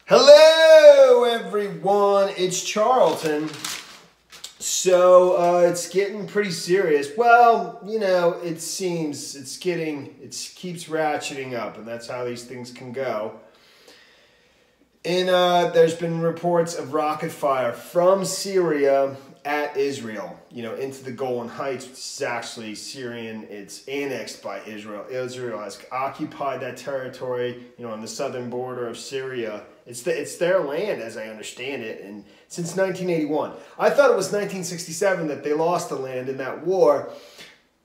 Hello everyone, it's Charlton. So it's getting pretty serious. Well, you know, it seems it keeps ratcheting up, and that's how these things can go. And there's been reports of rocket fire from Syria at Israel, you know, into the Golan Heights, which is actually Syrian. It's annexed by Israel. Israel has occupied that territory, you know, on the southern border of Syria. It's their land, as I understand it, and since 1981. I thought it was 1967 that they lost the land in that war,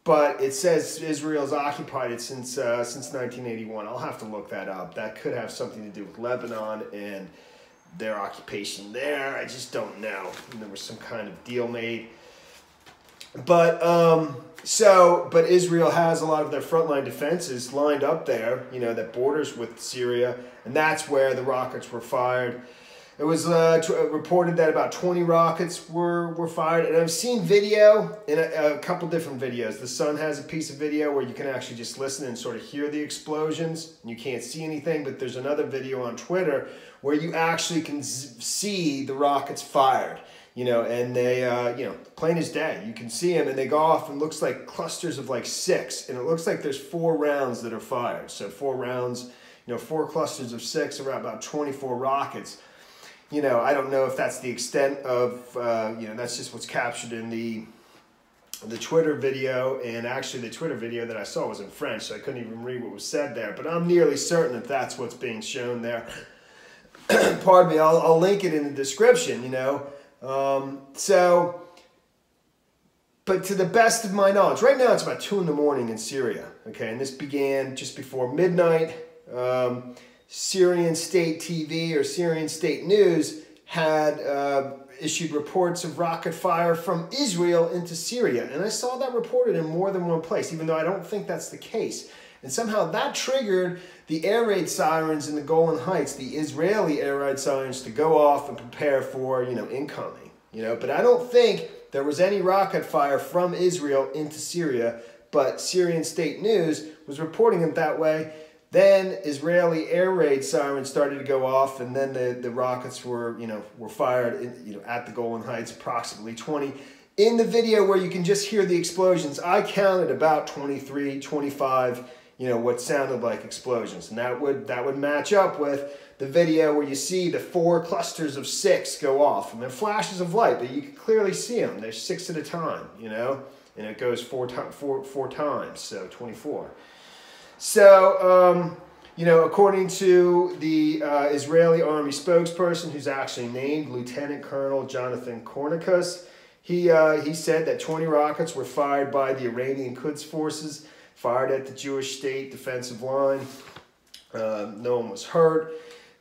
but it says Israel's occupied it since 1981. I'll have to look that up. That could have something to do with Lebanon and their occupation there. I just don't know. And there was some kind of deal made. But but Israel has a lot of their frontline defenses lined up there, you know, that borders with Syria, and that's where the rockets were fired. It was reported that about 20 rockets were fired, and I've seen video in a couple different videos. The Sun has a piece of video where you can actually just listen and sort of hear the explosions. You can't see anything, but there's another video on Twitter where you actually can see the rockets fired. You know, and they, you know, plain as day. You can see them, and they go off, and it looks like clusters of like 6, and it looks like there's 4 rounds that are fired. So 4 rounds, you know, 4 clusters of 6 are about 24 rockets. You know, I don't know if that's the extent of, you know, that's just what's captured in the Twitter video, and actually the Twitter video that I saw was in French, so I couldn't even read what was said there, but I'm nearly certain that that's what's being shown there. Pardon me, I'll link it in the description, you know. But to the best of my knowledge, right now it's about 2 in the morning in Syria, okay, and this began just before midnight. Syrian State TV or Syrian State News had issued reports of rocket fire from Israel into Syria, and I saw that reported in more than one place, even though I don't think that's the case. And somehow that triggered the air raid sirens in the Golan Heights, the Israeli air raid sirens, to go off and prepare for, you know, incoming. You know, but I don't think there was any rocket fire from Israel into Syria, but Syrian State News was reporting it that way. Then Israeli air raid sirens started to go off, and then the rockets were, you know, fired in, you know, at the Golan Heights, approximately 20. In the video where you can just hear the explosions, I counted about 23, 25, you know, what sounded like explosions, and that would match up with the video where you see the 4 clusters of 6 go off, and they're flashes of light, but you can clearly see them. There's 6 at a time, you know, and it goes 4 times, so 24. So, you know, according to the Israeli army spokesperson, who's actually named Lieutenant Colonel Jonathan Kornikus, he said that 20 rockets were fired by the Iranian Quds forces, fired at the Jewish state defensive line. No one was hurt.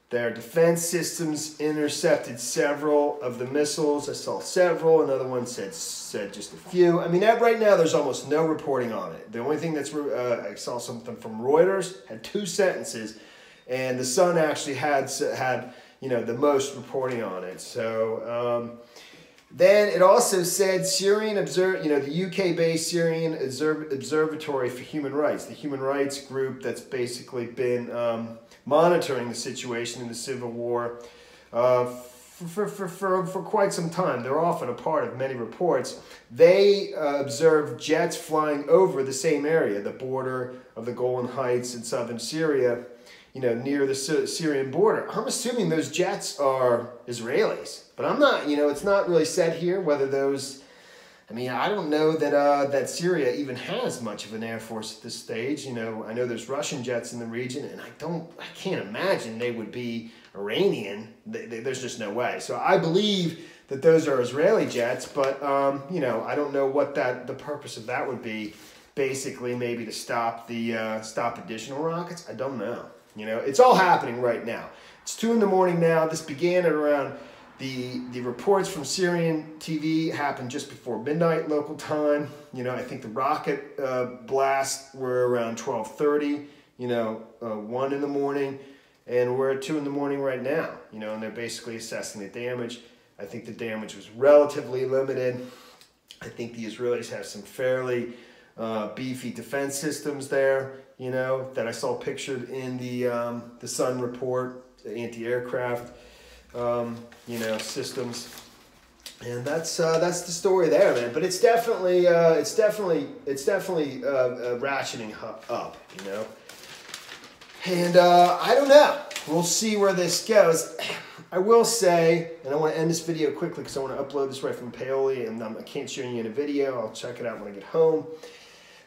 Their defense systems intercepted several of the missiles. I saw several. Another one said just a few. I mean, right now there's almost no reporting on it. The only thing that's I saw something from Reuters, had 2 sentences, and the Sun actually had you know, the most reporting on it. So then it also said you know, the UK-based Syrian Observatory for Human Rights, the human rights group that's basically been monitoring the situation in the civil war for quite some time. They're often a part of many reports. They observed jets flying over the same area, the border of the Golan Heights in southern Syria, you know, near the Syrian border. I'm assuming those jets are Israelis, but I'm not, you know, it's not really said here whether those, I mean, I don't know that that Syria even has much of an air force at this stage. You know, I know there's Russian jets in the region, and I can't imagine they would be Iranian. There's just no way. So I believe that those are Israeli jets, but you know, I don't know what the purpose of that would be. Basically, maybe to stop additional rockets. I don't know. You know, it's all happening right now. It's 2 in the morning now. This began at around. The reports from Syrian TV happened just before midnight local time. You know, I think the rocket blasts were around 12:30, you know, 1 in the morning, and we're at 2 in the morning right now, you know, and they're basically assessing the damage. I think the damage was relatively limited. I think the Israelis have some fairly beefy defense systems there. you know, that I saw pictured in the Sun report, the anti-aircraft, you know, systems. And that's the story there, man. But it's definitely ratcheting up, you know. And I don't know. We'll see where this goes. I will say, and I want to end this video quickly because I want to upload this right from Paoli, and I can't show you in a video. I'll check it out when I get home.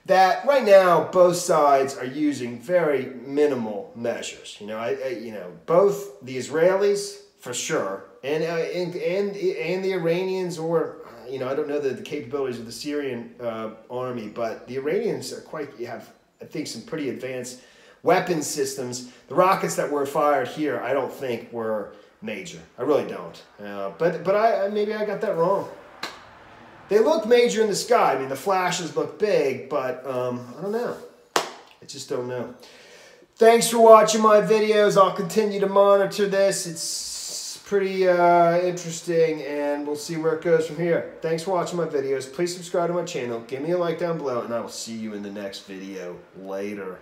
That right now both sides are using very minimal measures. You know, you know, both the Israelis for sure, and the Iranians, or you know, I don't know the capabilities of the Syrian army, but the Iranians are have, I think, some pretty advanced weapon systems. The rockets that were fired here, I don't think were major. I really don't. But maybe I got that wrong. They look major in the sky. I mean, the flashes look big, but I don't know. I just don't know. Thanks for watching my videos. I'll continue to monitor this. It's pretty interesting, and we'll see where it goes from here. Thanks for watching my videos. Please subscribe to my channel. Give me a like down below, and I will see you in the next video. Later.